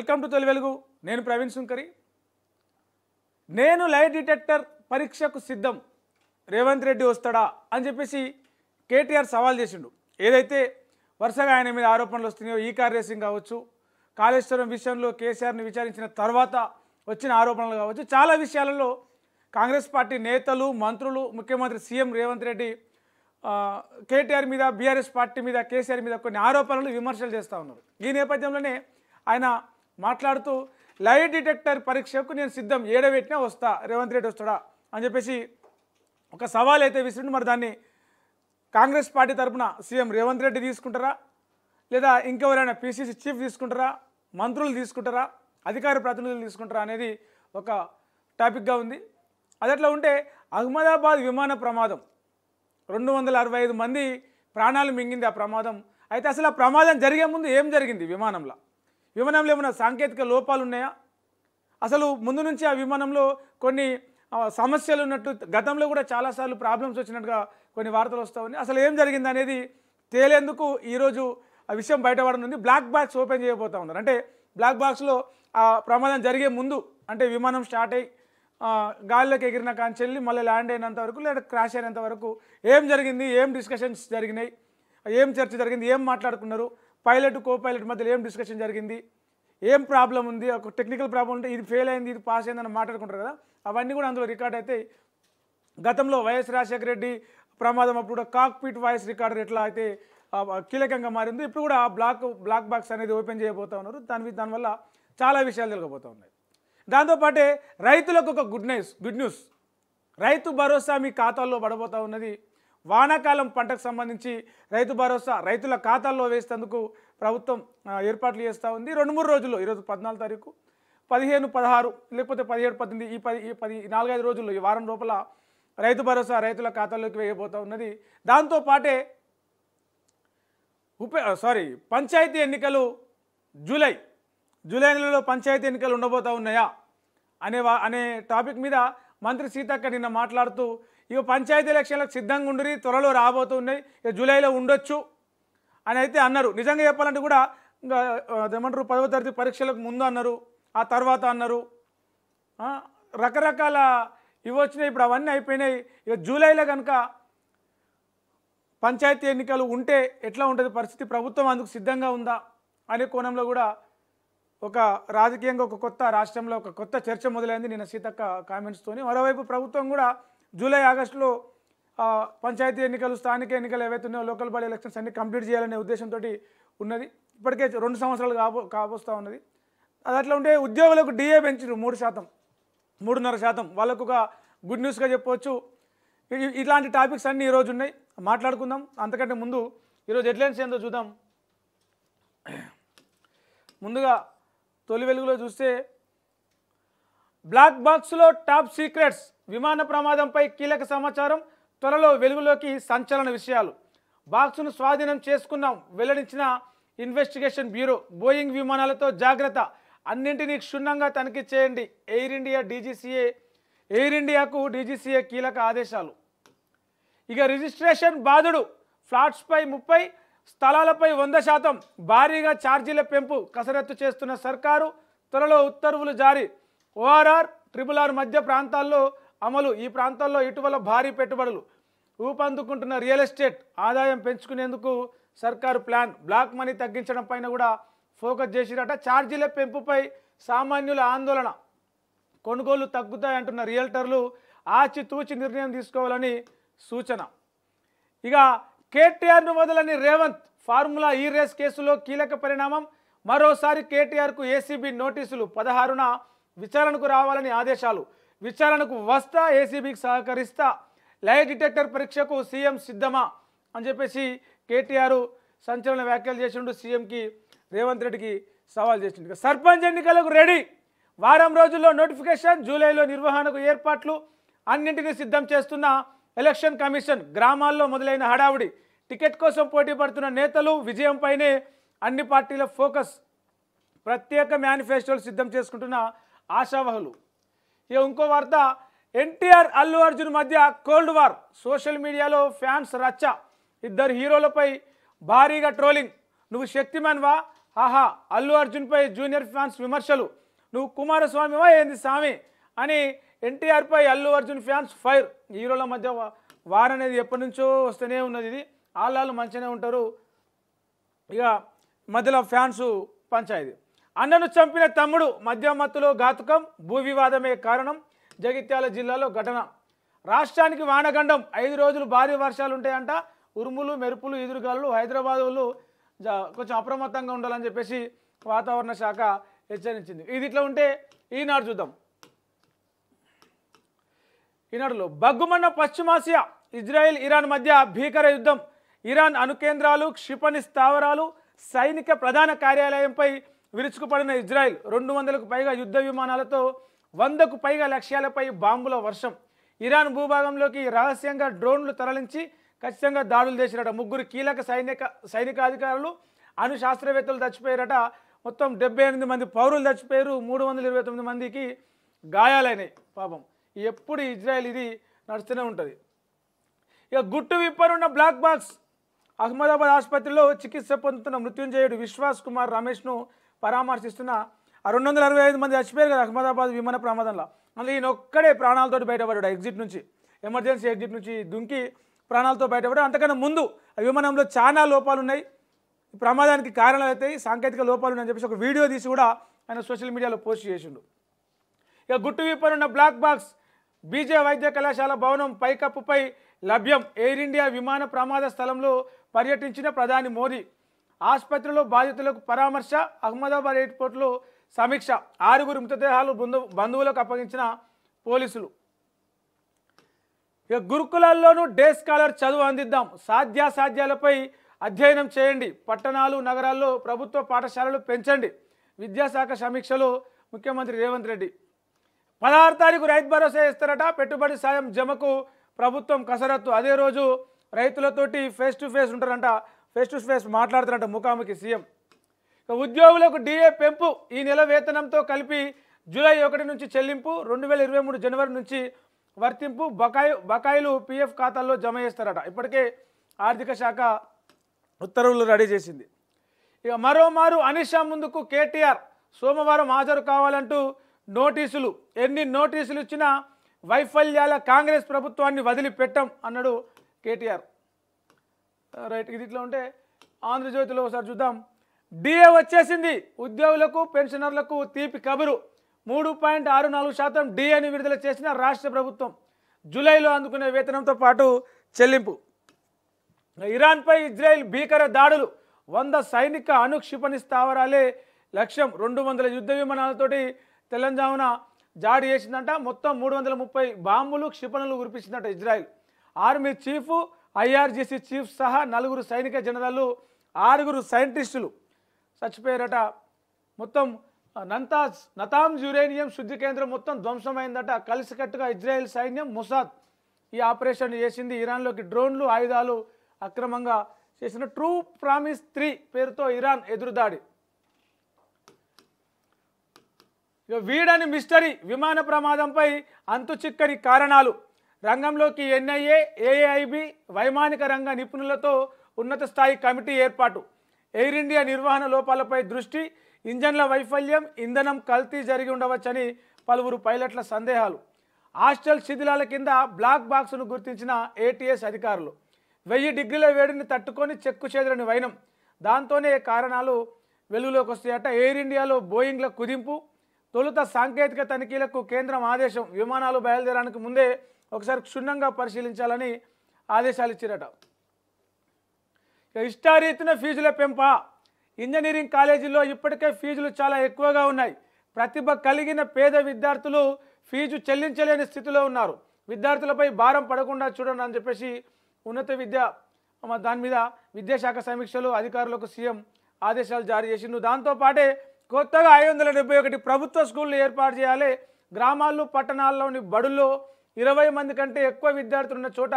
Welcome to తొలి వెలుగు. నేను ప్రవీణ్ సుంకరి. నేను లై డిటెక్టర్ పరీక్షకు సిద్ధం, రేవంత్ రెడ్డి వస్తాడా అని చెప్పేసి కేటీఆర్ సవాల్ చేసిండు. ఏదైతే వరుసగా ఆయన మీద ఆరోపణలు వస్తున్నాయో, ఈ కార్ రేసింగ్ కావచ్చు, కాళేశ్వరం విషయంలో కేసీఆర్ని విచారించిన తర్వాత వచ్చిన ఆరోపణలు కావచ్చు, చాలా విషయాలలో కాంగ్రెస్ పార్టీ నేతలు, మంత్రులు, ముఖ్యమంత్రి సీఎం రేవంత్ రెడ్డి కేటీఆర్ మీద, బీఆర్ఎస్ పార్టీ మీద, కేసీఆర్ మీద కొన్ని ఆరోపణలు, విమర్శలు చేస్తూ ఉన్నారు. ఈ నేపథ్యంలోనే ఆయన మాట్లాడుతూ లై డిటెక్టర్ పరీక్షకు నేను సిద్ధం, ఏడబెట్టినా వస్తా, రేవంత్ రెడ్డి వస్తాడా అని చెప్పేసి ఒక సవాల్ అయితే విసిరిండు. మరి దాన్ని కాంగ్రెస్ పార్టీ తరఫున సీఎం రేవంత్ రెడ్డి తీసుకుంటారా, లేదా ఇంకెవరైనా పీసీసీ చీఫ్ తీసుకుంటారా, మంత్రులు తీసుకుంటారా, అధికార ప్రతినిధులు తీసుకుంటారా అనేది ఒక టాపిక్గా ఉంది. అది అట్లా ఉంటే అహ్మదాబాద్ విమాన ప్రమాదం, 265 మంది ప్రాణాలు మింగింది ఆ ప్రమాదం. అయితే అసలు ఆ ప్రమాదం జరిగే ముందు ఏం జరిగింది? విమానంలో ఏమైనా సాంకేతిక లోపాలు ఉన్నాయా? అసలు ముందు నుంచి ఆ విమానంలో కొన్ని సమస్యలు ఉన్నట్టు, గతంలో కూడా చాలాసార్లు ప్రాబ్లమ్స్ వచ్చినట్టుగా కొన్ని వార్తలు వస్తూ ఉన్నాయి. అసలు ఏం జరిగింది అనేది తేలేందుకు ఈరోజు ఆ విషయం బయటపడనుంది. బ్లాక్ బాక్స్ ఓపెన్ చేయబోతూ ఉన్నారు. అంటే బ్లాక్ బాక్స్లో ఆ ప్రమాదం జరిగే ముందు, అంటే విమానం స్టార్ట్ అయ్యి గాలిలోకి ఎగిరిన కాంచెల్లి మళ్ళీ ల్యాండ్ అయినంత వరకు, లేదా క్రాష్ అయినంత వరకు ఏం జరిగింది, ఏం డిస్కషన్స్ జరిగినాయి, ఏం చర్చ జరిగింది, ఏం మాట్లాడుకున్నారు, పైలట్ కో పైలట్ మధ్యలో ఏం డిస్కషన్ జరిగింది, ఏం ప్రాబ్లం ఉంది, ఒక టెక్నికల్ ప్రాబ్లం ఉంటే ఇది ఫెయిల్ అయింది, ఇది పాస్ అయిందని మాట్లాడుకుంటారు కదా, అవన్నీ కూడా అందులో రికార్డ్ అయితే. గతంలో వైఎస్ రాజశేఖర రెడ్డి ప్రమాదం అప్పుడు కాక్పిట్ వాయిస్ రికార్డర్ ఎట్లా అయితే కీలకంగా మారింది, ఇప్పుడు కూడా బ్లాక్ బాక్స్ అనేది ఓపెన్ చేయబోతూ ఉన్నారు. దానివల్ల చాలా విషయాలు తెలియబోతూ ఉన్నాయి. దాంతోపాటే రైతులకు ఒక గుడ్ న్యూస్, రైతు భరోసా మీ ఖాతాల్లో పడబోతూ ఉన్నది. వానాకాలం పంటకు సంబంధించి రైతు భరోసా రైతుల ఖాతాల్లో వేసేందుకు ప్రభుత్వం ఏర్పాట్లు చేస్తూ ఉంది. 2-3 రోజుల్లో, ఈరోజు 14 తారీఖు, 15, 16 లేకపోతే 17, 18 ఈ 4-5 రోజుల్లో, ఈ వారం లోపల రైతు భరోసా రైతుల ఖాతాల్లోకి వేయబోతూ ఉన్నది. దాంతోపాటే పంచాయతీ ఎన్నికలు జూలై నెలలో పంచాయతీ ఎన్నికలు ఉండబోతూ ఉన్నాయా అనే టాపిక్ మీద మంత్రి సీతక్క నిన్న మాట్లాడుతూ, ఇక పంచాయతీ ఎలక్షన్లకు సిద్ధంగా ఉండి త్వరలో రాబోతున్నాయి, ఇక జూలైలో ఉండొచ్చు అని అయితే అన్నారు. నిజంగా చెప్పాలంటే కూడా ఇంకా ఏమంటారు, 10వ తరగతి పరీక్షలకు ముందు అన్నారు, ఆ తర్వాత అన్నారు, రకరకాల ఇవి వచ్చినాయి. ఇప్పుడు అవన్నీ అయిపోయినాయి. ఇక జూలైలో కనుక పంచాయతీ ఎన్నికలు ఉంటే ఎట్లా ఉంటుంది పరిస్థితి, ప్రభుత్వం అందుకు సిద్ధంగా ఉందా అనే కోణంలో కూడా ఒక రాజకీయంగా ఒక కొత్త రాష్ట్రంలో ఒక కొత్త చర్చ మొదలైంది నిన్న సీతక్క కామెంట్స్తోని. మరోవైపు ప్రభుత్వం కూడా జూలై, ఆగస్టులో పంచాయతీ ఎన్నికలు, స్థానిక ఎన్నికలు ఏవైతే ఉన్నాయో, లోకల్ బాడీ ఎలక్షన్స్ అన్ని కంప్లీట్ చేయాలనే ఉద్దేశంతో ఉన్నది. ఇప్పటికే 2 సంవత్సరాలు కాబోస్తూ ఉన్నది. అది అట్లా ఉంటే ఉద్యోగులకు డిఏ పెంచారు 3%, 3.5%. వాళ్ళకు ఒక గుడ్ న్యూస్గా చెప్పవచ్చు. ఇట్లాంటి టాపిక్స్ అన్నీ ఈరోజు ఉన్నాయి, మాట్లాడుకుందాం. అంతకంటే ముందు ఈరోజు హెడ్లైన్స్ ఏందో చూద్దాం. ముందుగా తొలి వెలుగులో చూస్తే, బ్లాక్ బాక్స్లో టాప్ సీక్రెట్స్, విమాన ప్రమాదంపై కీలక సమాచారం, త్వరలో వెలుగులోకి సంచలన విషయాలు. బాక్సును స్వాధీనం చేసుకున్నాం, వెల్లడించిన ఇన్వెస్టిగేషన్ బ్యూరో. బోయింగ్ విమానాలతో జాగ్రత్త, అన్నింటినీ క్షుణ్ణంగా తనిఖీ చేయండి. ఎయిర్ ఇండియాకు డీజీసీఏ కీలక ఆదేశాలు. ఇక రిజిస్ట్రేషన్ బాధుడు, ఫ్లాట్స్పై 30, స్థలాలపై 100%, భారీగా ఛార్జీల పెంపు కసరత్తు చేస్తున్న సర్కారు, త్వరలో ఉత్తర్వులు జారీ. ORR, RRR మధ్య ప్రాంతాల్లో అమలు. ఈ ప్రాంతాల్లో ఇటీవల భారీ పెట్టుబడులు ఊపందుకుంటున్న రియల్ ఎస్టేట్ ఆదాయం పెంచుకునేందుకు సర్కారు ప్లాన్. బ్లాక్ మనీ తగ్గించడం పైన కూడా ఫోకస్ చేసిరట. ఛార్జీల పెంపుపై సామాన్యుల ఆందోళన, కొనుగోలు తగ్గుతాయంటున్న రియల్టర్లు ఆచితూచి నిర్ణయం తీసుకోవాలని సూచన. ఇక కేటీఆర్ను వదలని రేవంత్, ఫార్ములా ఈ రేస్ కేసులో కీలక పరిణామం. మరోసారి కేటీఆర్కు ఏసీబీ నోటీసులు. 16న విచారణకు రావాలని ఆదేశాలు. విచారణకు వస్తా, ఏసీబీకి సహకరిస్తా, లై డిటెక్టర్ పరీక్షకు సీఎం సిద్ధమా అని చెప్పేసి కేటీఆర్ సంచలన వ్యాఖ్యలు చేసిండు. సీఎంకి రేవంత్ రెడ్డికి సవాల్ చేసిండు. సర్పంచ్ ఎన్నికలకు రెడీ, వారం రోజుల్లో నోటిఫికేషన్, జూలైలో నిర్వహణకు ఏర్పాట్లు, అన్నింటినీ సిద్ధం చేస్తున్న ఎలక్షన్ కమిషన్. గ్రామాల్లో మొదలైన హడావుడి, టికెట్ కోసం పోటీ పడుతున్న నేతలు, విజయంపైనే అన్ని పార్టీల ఫోకస్. ప్రత్యేక మేనిఫెస్టోలు సిద్ధం చేసుకుంటున్న ఆశావహులు. ఇక ఇంకో వార్త, ఎన్టీఆర్ అల్లు అర్జున్ మధ్య కోల్డ్ వార్, సోషల్ మీడియాలో ఫ్యాన్స్ రచ్చ. ఇద్దరు హీరోలపై భారీగా ట్రోలింగ్. నువ్వు శక్తిమాన్ వా, ఆహా అల్లు అర్జున్పై జూనియర్ ఫ్యాన్స్ విమర్శలు, నువ్వు కుమారస్వామివా ఏంది స్వామి అని ఎన్టీఆర్పై అల్లు అర్జున్ ఫ్యాన్స్ ఫైర్. హీరోల మధ్య వార్ అనేది ఎప్పటి నుంచో వస్తూనే ఉన్నది. ఇది వాళ్ళు మంచిగానే ఉంటారు, ఇక మధ్యలో ఫ్యాన్స్ పంచాయతీ. అన్నను చంపిన తమ్ముడు మద్యం మత్తులో ఘాతుకం, భూ వివాదమే కారణం. జగిత్యాల జిల్లాలో ఘటన. రాష్ట్రానికి వానగండం, 5 రోజులు భారీ వర్షాలు ఉంటాయంట. ఉరుములు మెరుపులు ఎదురుగాలు. హైదరాబాద్ వాళ్ళు కొంచెం అప్రమత్తంగా ఉండాలని చెప్పేసి వాతావరణ శాఖ హెచ్చరించింది. ఇది ఇట్లా ఉంటే ఈనాడు చూద్దాం. ఈనాడులో బగ్గుమన్న పశ్చిమాసియా, ఇజ్రాయెల్ ఇరాన్ మధ్య భీకర యుద్ధం. ఇరాన్ అణుకేంద్రాలు, క్షిపణి స్థావరాలు, సైనిక ప్రధాన కార్యాలయంపై విరుచుకుపడిన ఇజ్రాయెల్. 200కు పైగా యుద్ధ విమానాలతో 100కు పైగా లక్ష్యాలపై బాంబుల వర్షం. ఇరాన్ భూభాగంలోకి రహస్యంగా డ్రోన్లు తరలించి ఖచ్చితంగా దాడులు చేసిరట. 3 కీలక సైనికాధికారులు, అణు శాస్త్రవేత్తలు చచ్చిపోయారట. మొత్తం 78 మంది పౌరులు చచ్చిపోయారు, 329 మందికి గాయాలైనాయి. పాపం ఎప్పుడు ఇజ్రాయెల్ ఇది నడుస్తూనే ఉంటుంది. ఇక గుట్టు విప్పనున్న బ్లాక్ బాక్స్. అహ్మదాబాద్ ఆసుపత్రిలో చికిత్స పొందుతున్న మృత్యుంజయుడు విశ్వాస్ కుమార్ రమేష్ను పరామర్శిస్తున్న 265 మంది చచ్చిపోయారు కదా అహ్మదాబాద్ విమాన ప్రమాదంలో. అందులో ఈయన ఒక్కడే ప్రాణాలతో బయటపడ్డాడు. ఎగ్జిట్ నుంచి, ఎమర్జెన్సీ ఎగ్జిట్ నుంచి దుంకి ప్రాణాలతో బయటపడ్డాడు. అంతకన్నా ముందు ఆ విమానంలో చాలా లోపాలు ఉన్నాయి, ప్రమాదానికి కారణాలు అవుతాయి, సాంకేతిక లోపాలు ఉన్నాయని చెప్పేసి ఒక వీడియో తీసి కూడా ఆయన సోషల్ మీడియాలో పోస్ట్ చేసిండు. ఇక గుట్టు విప్పనున్న బ్లాక్ బాక్స్. బీజే వైద్య కళాశాల భవనం పైకప్పుపై లభ్యం. ఎయిర్ ఇండియా విమాన ప్రమాద స్థలంలో పర్యటించిన ప్రధాని మోదీ. ఆసుపత్రిలో బాధితులకు పరామర్శ. అహ్మదాబాద్ ఎయిర్పోర్ట్లో సమీక్ష. 6 మృతదేహాలు బంధువులకు అప్పగించిన పోలీసులు. ఇక గురుకులాల్లోనూ డే స్కాలర్ చదువు అందిద్దాం. సాధ్యాసాధ్యాలపై అధ్యయనం చేయండి. పట్టణాలు నగరాల్లో ప్రభుత్వ పాఠశాలలు పెంచండి. విద్యాశాఖ సమీక్షలో ముఖ్యమంత్రి రేవంత్ రెడ్డి. 16వ తారీఖు రైతు భరోసా ఇస్తారట. పెట్టుబడి సాయం జమకు ప్రభుత్వం కసరత్తు. అదే రోజు రైతులతోటి ఫేస్ టు ఫేస్ ఉంటారంట, ఫేస్ టు ఫేస్ మాట్లాడుతారంట ముఖాముఖి సీఎం. ఉద్యోగులకు డిఏ పెంపు. ఈ నెల వేతనంతో కలిపి జూలై 1 నుంచి చెల్లింపు. 2023 జనవరి నుంచి వర్తింపు. బకాయిలు పిఎఫ్ ఖాతాల్లో జమ చేస్తారట. ఇప్పటికే ఆర్థిక శాఖ ఉత్తర్వులు రెడీ చేసింది. ఇక మరోమారు అనిష్ షా ముందుకు కేటీఆర్. సోమవారం హాజరు కావాలంటూ నోటీసులు. ఎన్ని నోటీసులు ఇచ్చినా వైఫల్యాల కాంగ్రెస్ ప్రభుత్వాన్ని వదిలిపెట్టం అన్నాడు కేటీఆర్. రైట్, ఇది ఇట్లా ఉంటే ఆంధ్రజ్యోతిలో ఒకసారి చూద్దాం. డిఏ వచ్చేసింది. ఉద్యోగులకు పెన్షనర్లకు తీపి కబురు. 3.64% డిఏని విడుదల చేసిన రాష్ట్ర ప్రభుత్వం. జూలైలో అందుకునే వేతనంతో పాటు చెల్లింపు. ఇరాన్పై ఇజ్రాయెల్ భీకర దాడులు. 100 సైనిక అణు క్షిపణి స్థావరాలే లక్ష్యం. 200 యుద్ధ విమానాలతోటి తెలంగాణ జాడి చేసిందంట. మొత్తం 330 బాంబులు క్షిపణులు కురిపించిందంట Israel. Army chief, IRGC chief సహా 4 సైనిక జనరల్, 6 సైంటిస్టులు చచ్చిపోయారట. మొత్తం నతాంజ్ యురేనియం శుద్ధి కేంద్రం మొత్తం ధ్వంసమైందట. కలిసికట్టుగా ఇజ్రాయెల్ సైన్యం, మొసాద్ ఈ ఆపరేషన్ చేసింది. ఇరాన్లోకి డ్రోన్లు, ఆయుధాలు అక్రమంగా చేసిన ట్రూ ప్రామిస్ 3 పేరుతో ఇరాన్ ఎదురుదాడి. వీడని మిస్టరీ. విమాన ప్రమాదంపై అంతు చిక్కని కారణాలు. రంగంలోకి ఎన్ఐఏ, ఏఐబి, వైమానిక రంగ నిపుణులతో ఉన్నత స్థాయి కమిటీ ఏర్పాటు. ఎయిర్ ఇండియా నిర్వహణ లోపాలపై దృష్టి. ఇంజన్ల వైఫల్యం, ఇంధనం కల్తీ జరిగి ఉండవచ్చని పలువురు పైలట్ల సందేహాలు. హాస్టల్ శిథిలాల కింద బ్లాక్ బాక్స్ను గుర్తించిన ఏటీఎస్ అధికారులు. 1000 డిగ్రీల వేడిని తట్టుకొని చెక్కు చెదరని వైనం. దాంతోనే కారణాలు వెలుగులోకి వస్తాయట. ఎయిర్ ఇండియాలో బోయింగ్ల కుదింపు. తొలుత సాంకేతిక తనిఖీలకు కేంద్రం ఆదేశం. విమానాలు బయలుదేరడానికి ముందే ఒకసారి క్షుణ్ణంగా పరిశీలించాలని ఆదేశాలు ఇచ్చారట. ఇష్టారీతిన ఫీజుల పెంప. ఇంజనీరింగ్ కాలేజీల్లో ఇప్పటికే ఫీజులు చాలా ఎక్కువగా ఉన్నాయి. ప్రతిభ కలిగిన పేద విద్యార్థులు ఫీజు చెల్లించలేని స్థితిలో ఉన్నారు. విద్యార్థులపై భారం పడకుండా చూడండి అని చెప్పేసి ఉన్నత దాని మీద విద్యాశాఖ సమీక్షలు అధికారులకు సీఎం ఆదేశాలు జారీ చేసిండు. దాంతోపాటే కొత్తగా 571 ప్రభుత్వ స్కూళ్ళు ఏర్పాటు చేయాలి. గ్రామాల్లో పట్టణాల్లోని బడుల్లో 20 మంది కంటే ఎక్కువ విద్యార్థులు ఉన్న చోట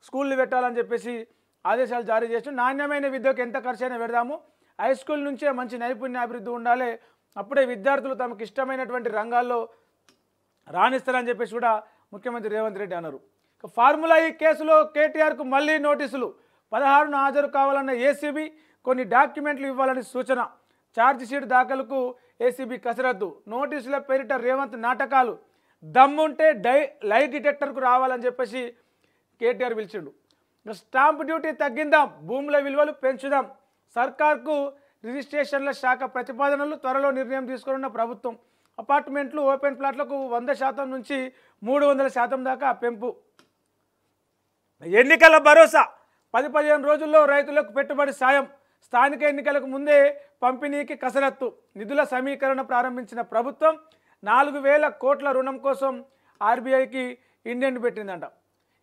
స్కూళ్ళు పెట్టాలని చెప్పేసి ఆదేశాలు జారీ చేసి, నాణ్యమైన విద్యకు ఎంత ఖర్చైనా పెడదాము, హై స్కూల్ నుంచే మంచి నైపుణ్యాభివృద్ధి ఉండాలి, అప్పుడే విద్యార్థులు తమకు ఇష్టమైనటువంటి రంగాల్లో రాణిస్తారని చెప్పేసి కూడా ముఖ్యమంత్రి రేవంత్ రెడ్డి అన్నారు. ఫార్ములా ఈ కేసులో కేటీఆర్కు మళ్ళీ నోటీసులు. 16న హాజరు కావాలన్న ఏసీబీ కొన్ని డాక్యుమెంట్లు ఇవ్వాలని సూచన. ఛార్జ్ షీట్ దాఖలుకు ఏసీబీ కసరత్తు, నోటీసుల పేరిట రేవంత్ నాటకాలు, దమ్ముంటే లైట్ డిటెక్టర్కు రావాలని చెప్పేసి కేటీఆర్ పిలిచిండు. స్టాంప్ డ్యూటీ తగ్గిందాం, భూముల విలువలు పెంచుదాం, సర్కార్కు రిజిస్ట్రేషన్ల శాఖ ప్రతిపాదనలు, త్వరలో నిర్ణయం తీసుకున్న ప్రభుత్వం. అపార్ట్మెంట్లు, ఓపెన్ ప్లాట్లకు 100% నుంచి 300% దాకా పెంపు. ఎన్నికల భరోసా, 10-15 రోజుల్లో రైతులకు పెట్టుబడి సాయం, స్థానిక ఎన్నికలకు ముందే పంపిణీకి కసరత్తు, నిధుల సమీకరణ ప్రారంభించిన ప్రభుత్వం. 4,000 కోట్ల రుణం కోసం ఆర్బీఐకి ఇండియన్ పెట్టిందంట.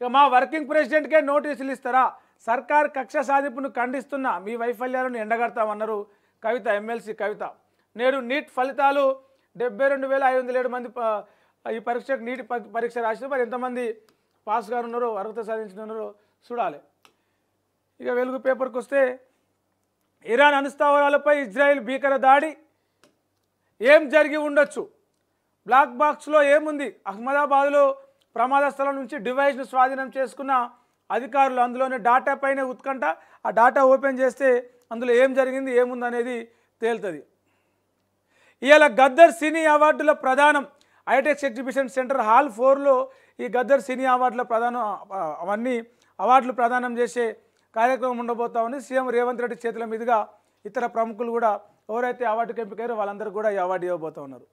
ఇక మా వర్కింగ్ ప్రెసిడెంట్కే నోటీసులు ఇస్తారా, సర్కార్ కక్ష సాధింపును ఖండిస్తున్న మీ వైఫల్యాలను ఎండగడతామన్నారు కవిత, ఎమ్మెల్సీ కవిత. నేడు నీట్ ఫలితాలు 72,507 మంది ఈ పరీక్షకు నీట్ పరీక్ష రాసిన మరి ఎంతమంది పాస్ గారు ఉన్నారో, అర్హత సాధించిన ఉన్నారో చూడాలి. ఇక వెలుగు పేపర్కి వస్తే, ఇరాన్ అణుస్థావరాలపై ఇజ్రాయెల్ భీకర దాడి, ఏం జరిగి ఉండొచ్చు, బ్లాక్ బాక్స్లో ఏముంది, అహ్మదాబాద్లో ప్రమాద స్థలం నుంచి డివైస్ను స్వాధీనం చేసుకున్న అధికారులు, అందులోనే డాటా పైన ఉత్కంఠ, ఆ డాటా ఓపెన్ చేస్తే అందులో ఏం జరిగింది ఏముంది అనేది తేలుతుంది. ఇవాళ గద్దర్ సినీ అవార్డుల ప్రదానం, ఐటెక్స్ ఎగ్జిబిషన్ సెంటర్ హాల్ 4లో ఈ గద్దర్ సినీ అవార్డుల ప్రదానం, అవన్నీ అవార్డులు ప్రదానం చేసే కార్యక్రమం ఉండబోతా ఉంది. సీఎం రేవంత్ రెడ్డి చేతుల మీదుగా ఇతర ప్రముఖులు కూడా ఎవరైతే అవార్డుకి ఎంపికయ్యారో వాళ్ళందరూ కూడా ఈ అవార్డు ఇవ్వబోతూ ఉన్నారు.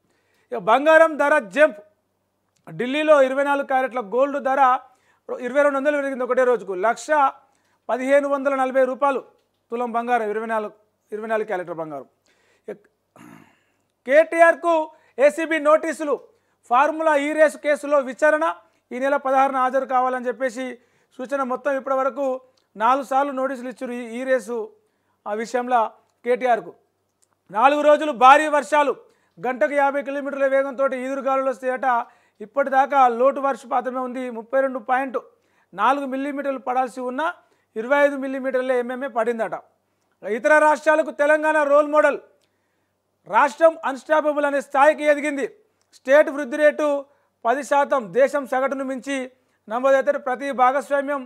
ఇక బంగారం ధర జంప్, ఢిల్లీలో 24 క్యారెట్ల గోల్డ్ ధర 2,200 పెరిగింది ఒకటే రోజుకు, 1,1540 రూపాయలు తులం బంగారం, 24 క్యారెట్ల బంగారం. కేటీఆర్కు ఏసీబీ నోటీసులు, ఫార్ములా ఈ రేసు కేసులో విచారణ ఈ నెల 16న హాజరు కావాలని చెప్పేసి సూచన. మొత్తం ఇప్పటి వరకు 4 సార్లు నోటీసులు ఇచ్చారు ఈ రేసు ఆ విషయంలో కేటీఆర్కు. 4 రోజులు భారీ వర్షాలు, గంటకు 50 కిలోమీటర్ల వేగంతో ఈదురుగాలులు వస్తాయట. ఇప్పటిదాకా లోటు వర్షపాతమే ఉంది, 32.4 మిల్లీమీటర్లు పడాల్సి ఉన్న 25 మిల్లీమీటర్ల ఎంఎంఏ పడిందట. ఇతర రాష్ట్రాలకు తెలంగాణ రోల్ మోడల్, రాష్ట్రం అన్స్టాపబుల్ అనే స్థాయికి ఎదిగింది. స్టేట్ వృద్ధి రేటు 10%, దేశం సగటును మించి నమోదైతే ప్రతి భాగస్వామ్యం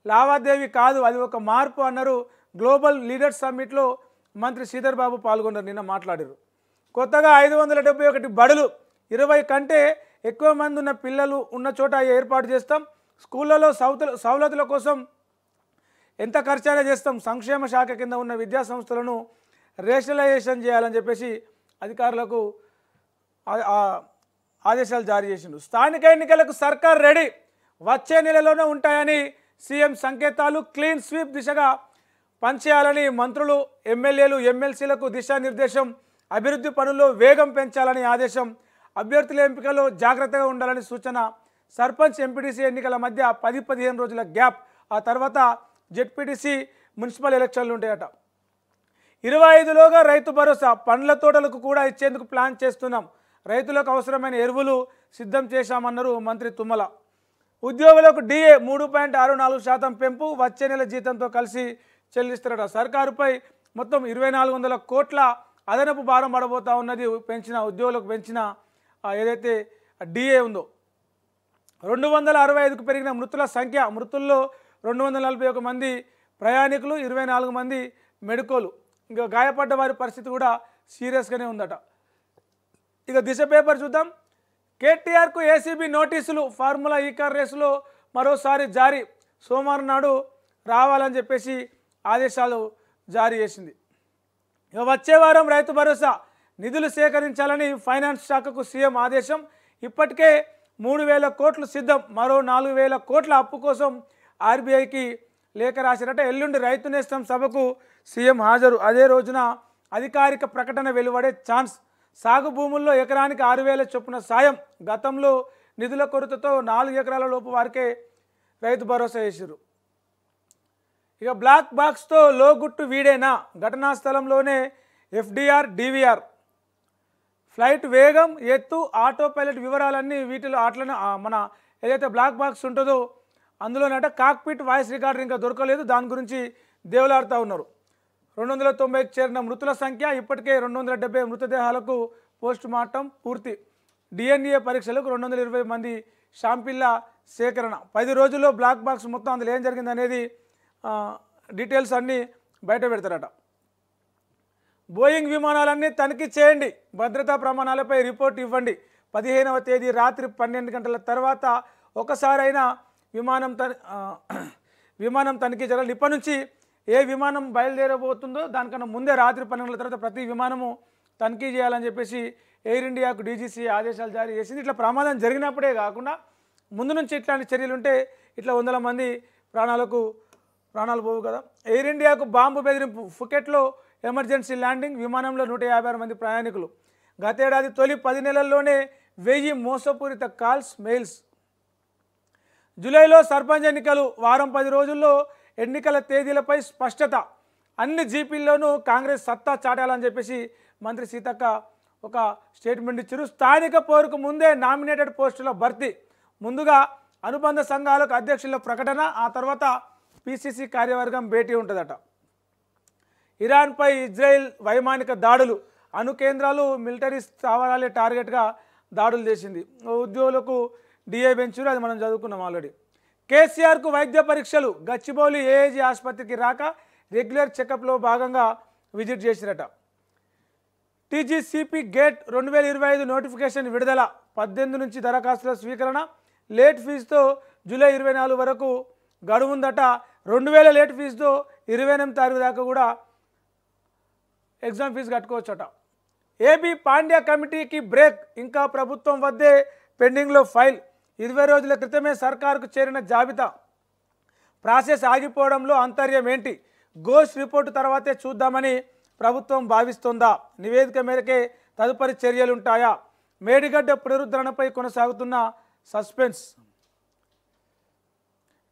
లావాదేవీ కాదు, అది ఒక మార్పు అన్నారు. గ్లోబల్ లీడర్స్ సమ్మిట్లో మంత్రి శ్రీధర్ బాబు పాల్గొన్నారు, నిన్న మాట్లాడారు. కొత్తగా 571 బడులు, 20 కంటే ఎక్కువ మంది ఉన్న పిల్లలు ఉన్న చోట ఏర్పాటు చేస్తాం. స్కూళ్ళలో సౌలతుల కోసం ఎంత ఖర్చైనా చేస్తాం. సంక్షేమ శాఖ కింద ఉన్న విద్యా సంస్థలను రేషనలైజేషన్ చేయాలని చెప్పేసి అధికారులకు ఆదేశాలు జారీ చేసిండు. స్థానిక ఎన్నికలకు సర్కార్ రెడీ, వచ్చే నెలలోనే ఉంటాయని సీఎం సంకేతాలు. క్లీన్ స్వీప్ దిశగా పనిచేయాలని మంత్రులు, ఎమ్మెల్యేలు, ఎమ్మెల్సీలకు దిశానిర్దేశం. అభివృద్ధి పనుల్లో వేగం పెంచాలని ఆదేశం. అభ్యర్థుల ఎంపికలో జాగ్రత్తగా ఉండాలని సూచన. సర్పంచ్, ఎంపీటీసీ ఎన్నికల మధ్య 10-15 రోజుల గ్యాప్, ఆ తర్వాత జెడ్పీటీసీ, మున్సిపల్ ఎలక్షన్లు ఉంటాయట. 25లోగా రైతు భరోసా, పండ్ల తోటలకు కూడా ఇచ్చేందుకు ప్లాన్ చేస్తున్నాం. రైతులకు అవసరమైన ఎరువులు సిద్ధం చేశామన్నారు మంత్రి తుమ్మల. ఉద్యోగులకు డిఏ 3.64% పెంపు, వచ్చే నెల జీతంతో కలిసి చెల్లిస్తారట. సర్కారుపై మొత్తం 2,400 కోట్ల అదనపు భారం పడబోతా ఉన్నది. పెంచిన ఉద్యోగులకు పెంచిన ఏదైతే డిఏ ఉందో. 265కు పెరిగిన మృతుల సంఖ్య, మృతుల్లో 241 మంది ప్రయాణికులు, 24 మంది మెడికోలు. ఇంకా గాయపడ్డ వారి పరిస్థితి కూడా సీరియస్గానే ఉందట. ఇక దిశ పేపర్ చూద్దాం. కేటీఆర్కు ఏసీబీ నోటీసులు, ఫార్ములా ఈ కార్ రేసులో మరోసారి జారీ, సోమవారం నాడు రావాలని చెప్పేసి ఆదేశాలు జారీ చేసింది. ఇక వచ్చే వారం రైతు భరోసా నిధులు సేకరించాలని ఫైనాన్స్ శాఖకు సీఎం ఆదేశం. ఇప్పటికే 3,000 కోట్లు సిద్ధం, మరో 4,000 కోట్ల అప్పు కోసం ఆర్బీఐకి లేఖ రాశారట. ఎల్లుండి రైతు నేస్తం సభకు సీఎం హాజరు, అదే రోజున అధికారిక ప్రకటన వెలువడే ఛాన్స్. సాగు భూముల్లో ఎకరానికి 6,000 చొప్పున సాయం. గతంలో నిధుల కొరతతో 4 ఎకరాల లోపు వారికే రైతు భరోసా వేసారు. ఇక బ్లాక్ బాక్స్తో లోగుట్టు వీడేనా, ఘటనా స్థలంలోనే ఎఫ్డీఆర్, డీవీఆర్, ఫ్లైట్ వేగం, ఎత్తు, ఆటో పైలట్ వివరాలన్నీ వీటిలో అట్లనే మన ఏదైతే బ్లాక్ బాక్స్ ఉంటుందో అందులోనట కాక్పిట్ వాయిస్ రికార్డర్ ఇంకా దొరకలేదు, దాని గురించి దేవులాడుతూ ఉన్నారు. 290కి చేరిన మృతుల సంఖ్య, ఇప్పటికే 270 మృతదేహాలకు పోస్ట్ మార్టం పూర్తి. డిఎన్ఏ పరీక్షలకు 220 మంది శాంపిల్ల సేకరణ. 10 రోజుల్లో బ్లాక్ బాక్స్ మొత్తం అందులో ఏం జరిగింది అనేది డీటెయిల్స్ అన్నీ బయట పెడతారట. బోయింగ్ విమానాలన్నీ తనిఖీ చేయండి, భద్రతా ప్రమాణాలపై రిపోర్ట్ ఇవ్వండి. 15వ తేదీ రాత్రి 12 గంటల తర్వాత ఒకసారైనా విమానం తనిఖీ జరగాలి. ఇప్పటి నుంచి ఏ విమానం బయలుదేరబోతుందో దానికన్నా ముందే రాత్రి 12 గంటల తర్వాత ప్రతి విమానము తనిఖీ చేయాలని చెప్పేసి ఎయిర్ ఇండియాకు డీజీసీ ఆదేశాలు జారీ చేసింది. ఇట్లా ప్రమాదం జరిగినప్పుడే కాకుండా ముందు నుంచి ఇట్లాంటి చర్యలు ఉంటే ఇట్లా వందల మంది ప్రాణాలు పోవు కదా. ఎయిర్ ఇండియాకు బాంబు బెదిరింపు, ఫుకెట్లో ఎమర్జెన్సీ ల్యాండింగ్, విమానంలో 156 మంది ప్రయాణికులు. గతేడాది తొలి 10 నెలల్లోనే 1000 మోసపూరిత కాల్స్, మెయిల్స్. జూలైలో సర్పంచ్ ఎన్నికలు, వారం 10 రోజుల్లో ఎన్నికల తేదీలపై స్పష్టత. అన్ని జీపీల్లోనూ కాంగ్రెస్ సత్తా చాటాలని చెప్పేసి మంత్రి సీతక్క ఒక స్టేట్మెంట్ ఇచ్చారు. స్థానిక పోరుకు ముందే నామినేటెడ్ పోస్టుల భర్తీ, ముందుగా అనుబంధ సంఘాలకు అధ్యక్షుల ప్రకటన, ఆ తర్వాత పిసిసి కార్యవర్గం భేటీ ఉంటుందట. ఇరాన్పై ఇజ్రాయెల్ వైమానిక దాడులు, అణు కేంద్రాలు, మిలిటరీ స్థావరాలే టార్గెట్గా దాడులు చేసింది. ఉద్యోగులకు డిఏ బెంచులు, అది మనం చదువుకున్నాం ఆల్రెడీ. కేసీఆర్కు వైద్య పరీక్షలు, గచ్చిబౌలి ఏఏజీ ఆసుపత్రికి రాక రెగ్యులర్ చెకప్లో భాగంగా విజిట్ చేసిరట. టీజీసీపీ గేట్ 2025 నోటిఫికేషన్ విడుదల, 18 నుంచి దరఖాస్తుల స్వీకరణ, లేట్ ఫీజుతో జూలై 24 వరకు గడువుందట. 2000 లేట్ ఫీజుతో 28 తారీఖు దాకా కూడా ఎగ్జామ్ ఫీజు కట్టుకోవచ్చట. ఏబీ పాండ్యా కమిటీకి బ్రేక్, ఇంకా ప్రభుత్వం వద్దే పెండింగ్లో ఫైల్. 20 రోజుల క్రితమే సర్కారుకు చేరిన జాబితా, ప్రాసెస్ ఆగిపోవడంలో అంతర్యం ఏంటి? ఘోష్ రిపోర్టు తర్వాతే చూద్దామని ప్రభుత్వం భావిస్తోందా? నివేదిక మేరకే తదుపరి చర్యలుంటాయా? మేడిగడ్డ పునరుద్ధరణపై కొనసాగుతున్న సస్పెన్స్.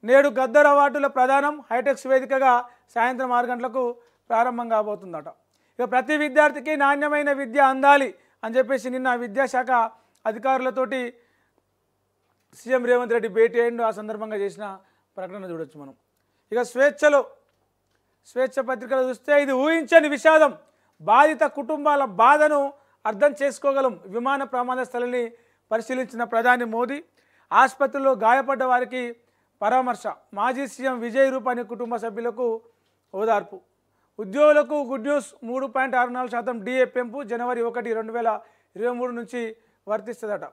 నేడు గద్దర్ అవార్డుల ప్రదానం హైటెక్స్ వేదికగా సాయంత్రం 6 గంటలకు ప్రారంభం కాబోతుందట. ఇక ప్రతి విద్యార్థికి నాణ్యమైన విద్య అందాలి అని చెప్పేసి నిన్న విద్యాశాఖ అధికారులతోటి సీఎం రేవంత్ రెడ్డి భేటీ అయ్యిండు. ఆ సందర్భంగా చేసిన ప్రకటన చూడొచ్చు మనం. ఇక స్వేచ్ఛ పత్రికలు చూస్తే ఇది ఊహించని విషాదం, బాధిత కుటుంబాల బాధను అర్థం చేసుకోగలం. విమాన ప్రమాద స్థలిని పరిశీలించిన ప్రధాని మోదీ, ఆసుపత్రిలో గాయపడ్డ వారికి పరామర్శ. మాజీ సీఎం విజయ్ రూపాని కుటుంబ సభ్యులకు ఓదార్పు. ఉద్యోగులకు గుడ్ న్యూస్, 3.64% డిఏ పెంపు జనవరి 1, 2023 నుంచి వర్తిస్తుందట.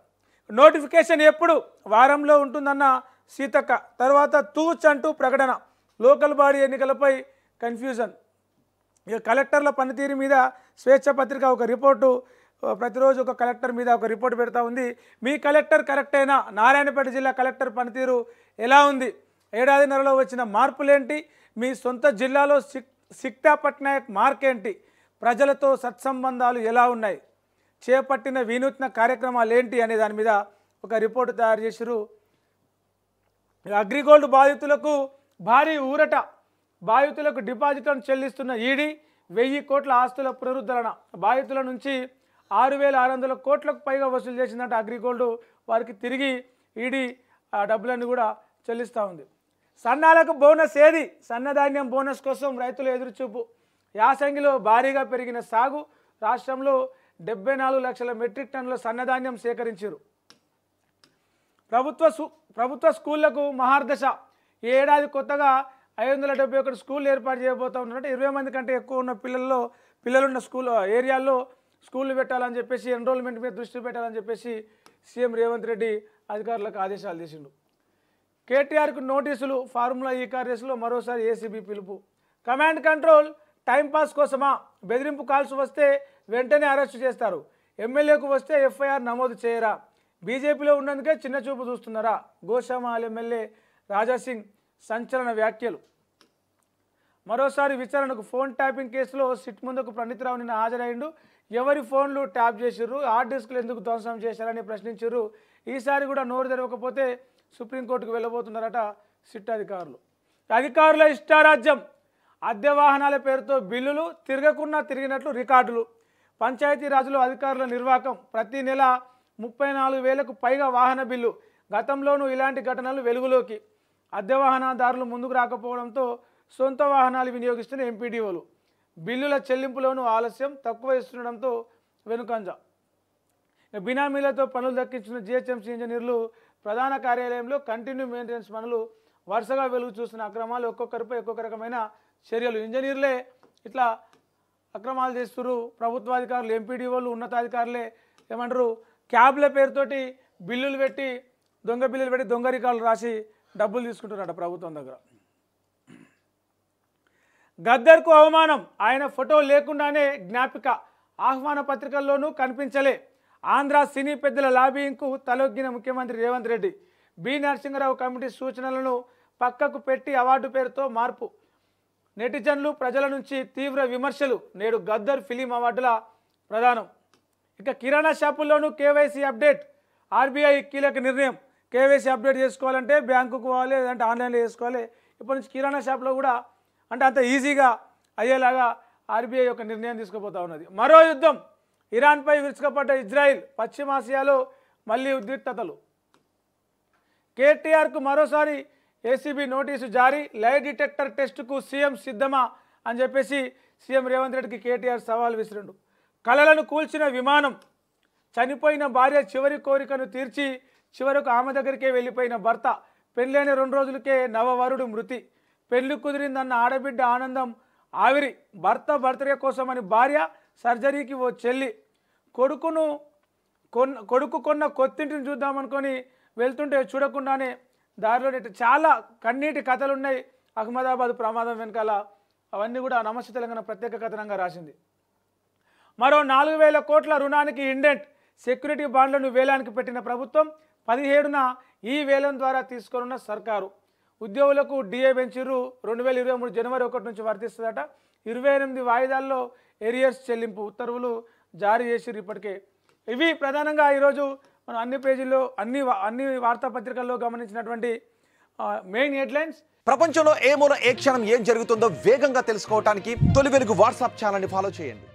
నోటిఫికేషన్ ఎప్పుడు? వారంలో ఉంటుందన్న సీతక్క. తర్వాత తూచ్ అంటూ ప్రకటన. లోకల్ బాడీ ఎన్నికలపై కన్ఫ్యూజన్. ఇక కలెక్టర్ల పనితీరు మీద స్వేచ్ఛ పత్రిక ఒక రిపోర్టు, ప్రతిరోజు ఒక కలెక్టర్ మీద ఒక రిపోర్ట్ పెడతా ఉంది. మీ కలెక్టర్ కరెక్టేనా? నారాయణపేట జిల్లా కలెక్టర్ పనితీరు ఎలా ఉంది? ఏడాదిన్నరలో వచ్చిన మార్పులేంటి? మీ సొంత జిల్లాలో సిక్తా పట్నాయక్ మార్కేంటి? ప్రజలతో సత్సంబంధాలు ఎలా ఉన్నాయి? చేపట్టిన వినూత్న కార్యక్రమాలు ఏంటి అనే దాని మీద ఒక రిపోర్టు తయారు చేశారు. అగ్రిగోల్డ్ బాధితులకు భారీ ఊరట. బాధితులకు డిపాజిట్లను చెల్లిస్తున్న ఈడీ 1000 కోట్ల ఆస్తుల పునరుద్ధరణ. బాధితుల నుంచి 6600 కోట్లకు పైగా వసూలు చేసిందంటే అగ్రిగోల్డ్. వారికి తిరిగి ఈడీ ఆ డబ్బులన్నీ కూడా చెల్లిస్తూ ఉంది. సన్నాలకు బోనస్ ఏది? సన్నధాన్యం బోనస్ కోసం రైతుల ఎదురుచూపు. యాసంగిలో భారీగా పెరిగిన సాగు, రాష్ట్రంలో 74 లక్షల మెట్రిక్ టన్నుల సన్నధాన్యం సేకరించారు. ప్రభుత్వ స్కూళ్లకు మహార్దశ. ఈ ఏడాది కొత్తగా 571 స్కూళ్ళు ఏర్పాటు చేయబోతా ఉన్నారంటే 20 మంది కంటే ఎక్కువ ఉన్న పిల్లలున్న ఏరియాల్లో స్కూళ్ళు పెట్టాలని చెప్పేసి, ఎన్రోల్మెంట్ మీద దృష్టి పెట్టాలని చెప్పేసి సీఎం రేవంత్ రెడ్డి అధికారులకు ఆదేశాలు చేసిండు. కేటీఆర్కు నోటీసులు. ఫార్ములా ఈ కార్ రేసులో మరోసారి ఏసీబీ పిలుపు. కమాండ్ కంట్రోల్ టైంపాస్ కోసమా? బెదిరింపు కాల్స్ వస్తే వెంటనే అరెస్టు చేస్తారు. ఎమ్మెల్యేకు వస్తే ఎఫ్ఐఆర్ నమోదు చేయరా? బీజేపీలో ఉన్నందుకే చిన్న చూపు చూస్తున్నారా? గోషామాల్ ఎమ్మెల్యే రాజాసింగ్ సంచలన వ్యాఖ్యలు. మరోసారి విచారణకు. ఫోన్ ట్యాపింగ్ కేసులో సిట్ ముందుకు ప్రణీత్రావు నిన్న హాజరైండు. ఎవరి ఫోన్లు ట్యాప్ చేసిర్రు, హార్డ్ డిస్క్లు ఎందుకు ధ్వంసం చేశారని ప్రశ్నించారు. ఈసారి కూడా నోరు తెరవకపోతే సుప్రీంకోర్టుకు వెళ్ళబోతున్నారట సిట్ అధికారులు. అధికారుల ఇష్టారాజ్యం. అద్దె వాహనాల పేరుతో బిల్లులు, తిరిగినట్లు రికార్డులు. పంచాయతీరాజ్లో అధికారుల నిర్వాకం. ప్రతి నెల 34,000కు పైగా వాహన బిల్లు. గతంలోనూ ఇలాంటి ఘటనలు వెలుగులోకి. అద్దె వాహనదారులు ముందుకు రాకపోవడంతో సొంత వాహనాలు వినియోగిస్తున్న ఎంపీడీఓలు. బిల్లుల చెల్లింపులోనూ ఆలస్యం, తక్కువ ఇస్తుండడంతో వెనుకంజ. బినామీలతో పనులు దక్కించిన జిహెచ్ఎంసీ ఇంజనీర్లు ప్రధాన కార్యాలయంలో కంటిన్యూ మెయింటెనెన్స్ పనులు వరుసగా వెలుగు చూస్తున్న అక్రమాలు. ఒక్కొక్కరిపై ఒక్కొక్క రకమైన చర్యలు. ఇంజనీర్లే ఇట్లా అక్రమాలు చేస్తున్నారు ప్రభుత్వాధికారులు, ఎంపీడీఓలు, ఉన్నతాధికారులే ఏమంటారు క్యాబ్ల పేరుతోటి బిల్లులు పెట్టి దొంగ బిల్లులు పెట్టి దొంగ రికార్డులు రాసి డబ్బులు తీసుకుంటున్నారట ప్రభుత్వం దగ్గర. గద్దర్కు అవమానం, ఆయన ఫోటో లేకుండానే జ్ఞాపిక ఆహ్వాన పత్రికల్లోనూ కనిపించలే. ఆంధ్ర సినీ పెద్దల లాబింగ్కు తలొగ్గిన ముఖ్యమంత్రి రేవంత్ రెడ్డి. బి నరసింహరావు కమిటీ సూచనలను పక్కకు పెట్టి అవార్డు పేరుతో మార్పు. నెటిజన్లు, ప్రజల నుంచి తీవ్ర విమర్శలు. నేడు గద్దర్ ఫిలిం అవార్డుల ప్రదానం. ఇక కిరాణా షాపుల్లోనూ కేవైసీ అప్డేట్. ఆర్బీఐ కీలక నిర్ణయం. కేవైసీ అప్డేట్ చేసుకోవాలంటే బ్యాంకుకు పోవాలి, లేదంటే ఆన్లైన్లో చేసుకోవాలి. ఇప్పటి నుంచి కిరాణా షాప్లో కూడా అంటే అంత ఈజీగా అయ్యేలాగా ఆర్బీఐ యొక్క నిర్ణయం తీసుకుపోతా ఉన్నది. మరో యుద్ధం. ఇరాన్పై విరుచుకుపడ్డ ఇజ్రాయిల్. పశ్చిమాసియాలో మళ్ళీ ఉద్రిక్తతలు. కేటీఆర్కు మరోసారి ఏసీబీ నోటీసు జారీ. లై డిటెక్టర్ టెస్టుకు సీఎం సిద్ధమా అని చెప్పేసి సీఎం రేవంత్ రెడ్డికి కేటీఆర్ సవాల్ విసిరిండు. కలలను కూల్చిన విమానం. చనిపోయిన భార్య చివరి కోరికను తీర్చి చివరకు ఆమె దగ్గరికే వెళ్ళిపోయిన భర్త. పెళ్ళైన 2 రోజులకే నవవరుడు మృతి. పెళ్లి కుదిరిందన్న ఆడబిడ్డ ఆనందం ఆవిరి. భర్త బర్త్డే కోసమని భార్య, సర్జరీకి ఓ చెల్లి. కొడుకు కొన్న కొత్తింటిని చూద్దామనుకొని వెళ్తుంటే చూడకుండానే దారిలో చాలా కన్నీటి కథలు ఉన్నాయి. అహ్మదాబాద్ ప్రమాదం వెనకాల అవన్నీ కూడా నమస్తే తెలంగాణ ప్రత్యేక కథనంగా రాసింది. మరో 4,000 కోట్ల రుణానికి ఇండెంట్. సెక్యూరిటీ బాండ్లను వేలానికి పెట్టిన ప్రభుత్వం 17న ఈ వేలం ద్వారా తీసుకోనున్న సర్కారు. ఉద్యోగులకు డిఏ పెంచిర్రు. 2023 జనవరి 1 నుంచి వర్తిస్తుందట. 28 వాయిదాల్లో ఏరియర్స్ చెల్లింపు ఉత్తర్వులు జారీ చేసిర్రు ఇప్పటికే. ఇవి ప్రధానంగా ఈరోజు మనం అన్ని పేజీల్లో అన్ని వార్తాపత్రికల్లో గమనించినటువంటి మెయిన్ హెడ్లైన్స్. ప్రపంచంలో ఏ మూల ఏ క్షణం ఏం జరుగుతుందో వేగంగా తెలుసుకోవడానికి తొలి వెలుగు వాట్సాప్ ఛానల్ని ఫాలో చేయండి.